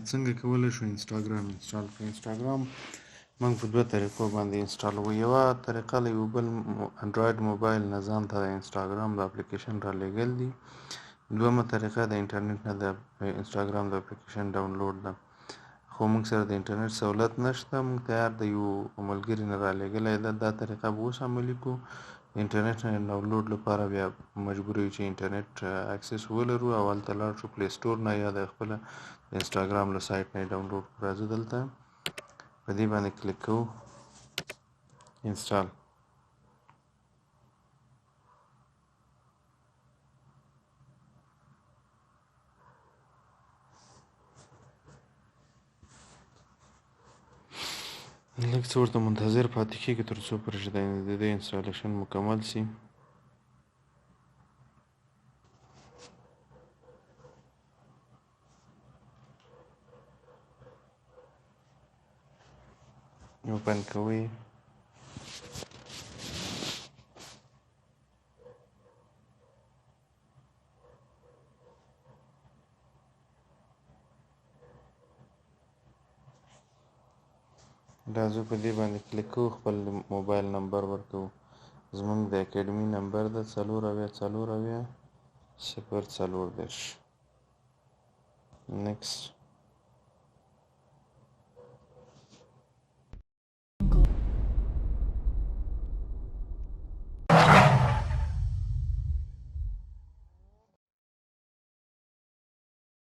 څنګه کولی شو انسټاګرام انسټال کړو؟ انسټاګرام موږ په دوه طریقو باندې انسټالوو. یوه طریقه له یو بل انډرایډ موبایل نه ځان ته د انسټاګرام د اپلیکیشن را لېږل دي. دویمه طریقه د انټرنیټ نه د انسټاګرام د اپلیکیشن ډاونلوډ ده. خو موږ سره د انټرنیټ سهولت نشته، موږ تیار د یو ملګري نه را لېږلی ده. دا طریقه به اوس عملي کړو. د انټرنیټ نه ډاونلوډ لپاره بیا مجبور یو چې انټرنیټ اکسس ولرو او هلته لاړ شو پلی سټور نه یا د خپله د انسټاګرام له سایټ نه یې ډاونلوډ کړو. راځو دلته په دې باندې کلیک کوو انسټال. لږ څه ورته منتظر پاتې کېږي تر څو پورې چې د دې انسټالیشن مکمل سي. اوپن کوئ. راځو په دې باندې کلیک کوو، خپل موبایل نمبر ورکوو. زموږ د اکیډمي نمبر ده 40 40 0 40. نیکسټ.